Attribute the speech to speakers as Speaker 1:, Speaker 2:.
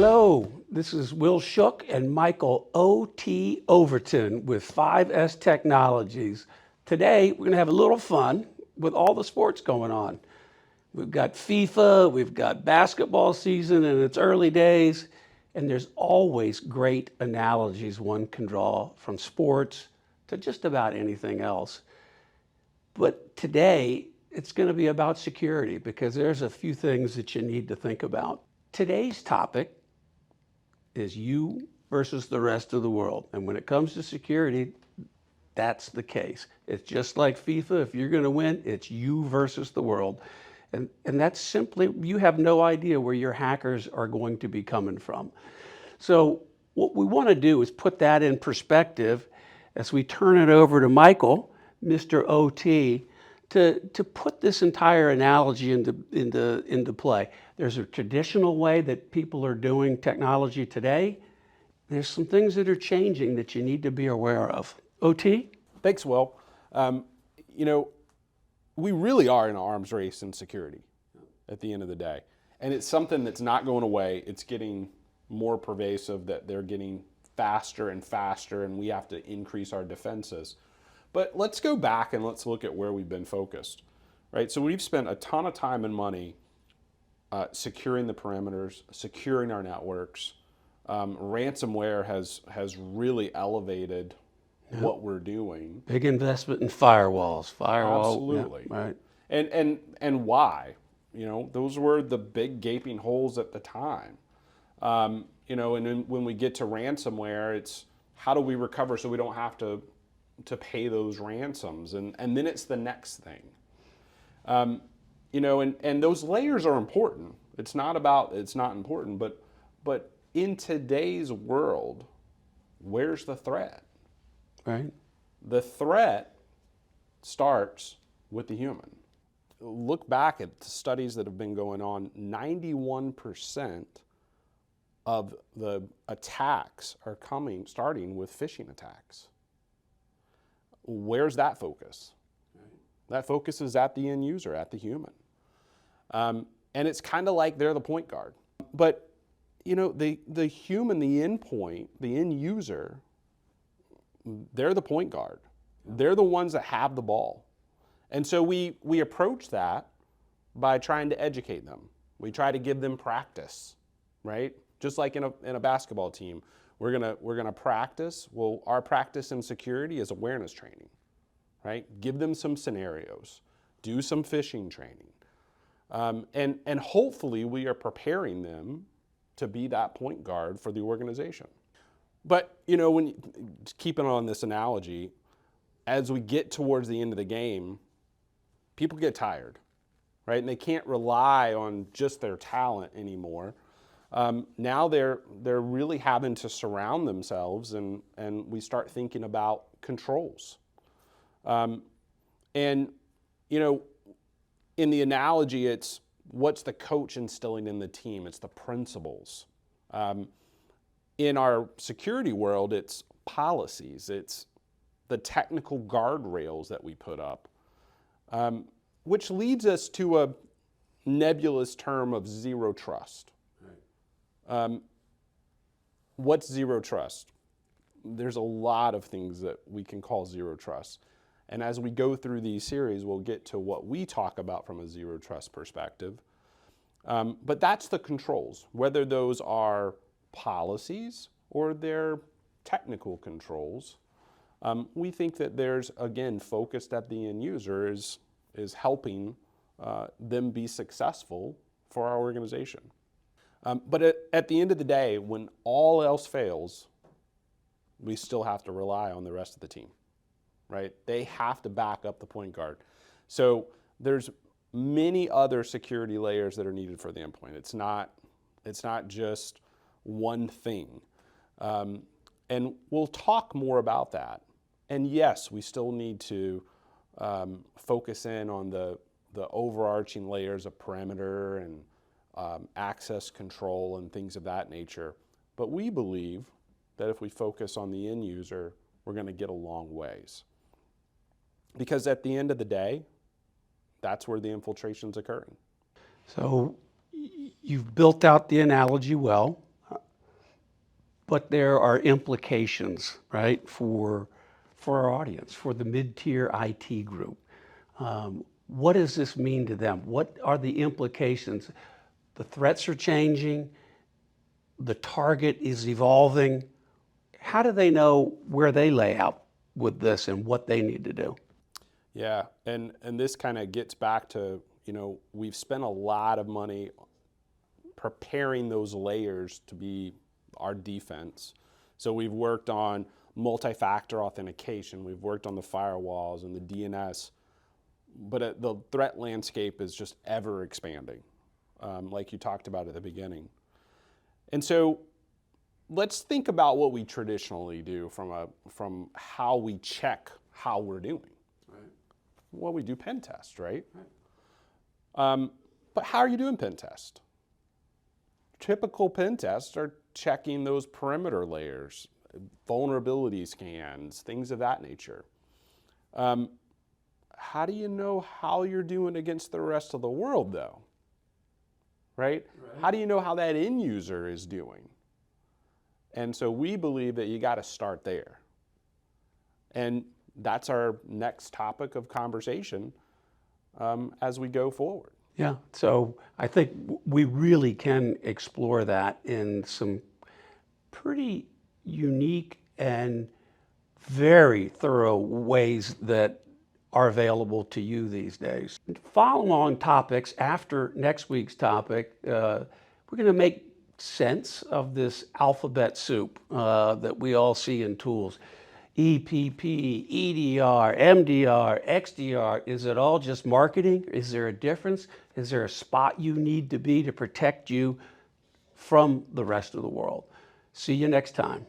Speaker 1: Hello, this is Will Shook and Michael O.T. Overton with 5S Technologies. Today, we're going to have a little fun with all the sports going on. We've got FIFA, we've got basketball season in its early days, and there's always great analogies one can draw from sports to just about anything else. But today, it's going to be about security because there's a few things that you need to think about. Today's topic is you versus the rest of the world. And when it comes to security, that's the case. It's just like FIFA. If you're going to win, it's you versus the world. And that's simply, you have no idea where your hackers are going to be coming from. So what we want to do is put that in perspective as we turn it over to Michael, Mr. OT, to put this entire analogy into play. There's a traditional way that people are doing technology today. There's some things that are changing that you need to be aware of. OT?
Speaker 2: Thanks, Will. We really are in an arms race in security at the end of the day. And it's something that's not going away. It's getting more pervasive, that they're getting faster and faster, and we have to increase our defenses. But let's go back and let's look at where we've been focused, right? So we've spent a ton of time and money securing the perimeters, securing our networks. Ransomware has really elevated what we're doing.
Speaker 1: Big investment in firewalls.
Speaker 2: Absolutely.
Speaker 1: Yeah, right.
Speaker 2: And why? Those were the big gaping holes at the time. And then when we get to ransomware, it's how do we recover so we don't have to pay those ransoms, and then it's the next thing. And those layers are important. It's not important, but in today's world, where's the threat?
Speaker 1: Right.
Speaker 2: The threat starts with the human. Look back at the studies that have been going on. 91% of the attacks are starting with phishing attacks. Where's that focus? That focus is at the end user, at the human. And it's kind of like they're the point guard. But, the human, the endpoint, the end user, they're the point guard. They're the ones that have the ball. And so we approach that by trying to educate them. We try to give them practice, right? Just like in a basketball team. We're gonna practice. Well, our practice in security is awareness training, right? Give them some scenarios, do some phishing training, and hopefully we are preparing them to be that point guard for the organization. But keeping on this analogy, as we get towards the end of the game, people get tired, right? And they can't rely on just their talent anymore. Now they're really having to surround themselves, and we start thinking about controls. In the analogy, it's what's the coach instilling in the team? It's the principles. In our security world, it's policies. It's the technical guardrails that we put up, which leads us to a nebulous term of zero trust. What's zero trust? There's a lot of things that we can call zero trust. And as we go through these series, we'll get to what we talk about from a zero trust perspective. But that's the controls, whether those are policies or they're technical controls. We think that there's, again, focused at the end user is helping them be successful for our organization. But at the end of the day, when all else fails, we still have to rely on the rest of the team, right? They have to back up the point guard. So there's many other security layers that are needed for the endpoint. It's not just one thing. And we'll talk more about that. And yes, we still need to focus in on the overarching layers of perimeter and access control and things of that nature. But we believe that if we focus on the end user, we're going to get a long ways. Because at the end of the day, that's where the infiltration's occurring.
Speaker 1: So you've built out the analogy well. but there are implications, right, for our audience, for the mid-tier IT group. What does this mean to them? What are the implications? The threats are changing. The target is evolving. How do they know where they lay out with this and what they need to do?
Speaker 2: Yeah, and this kind of gets back to, we've spent a lot of money preparing those layers to be our defense. So we've worked on multi-factor authentication, we've worked on the firewalls and the DNS, but the threat landscape is just ever expanding, like you talked about at the beginning. And so let's think about what we traditionally do from how we check how we're doing. Right. Well, we do pen test, right? But how are you doing pen test? Typical pen tests are checking those perimeter layers, vulnerability scans, things of that nature. How do you know how you're doing against the rest of the world, though? Right? How do you know how that end user is doing? And so we believe that you got to start there. And that's our next topic of conversation as we go forward.
Speaker 1: Yeah, so I think we really can explore that in some pretty unique and very thorough ways that are available to you these days. Follow on topics after next week's topic. We're going to make sense of this alphabet soup that we all see in tools. EPP, EDR, MDR, XDR, is it all just marketing? Is there a difference? Is there a spot you need to be to protect you from the rest of the world? See you next time.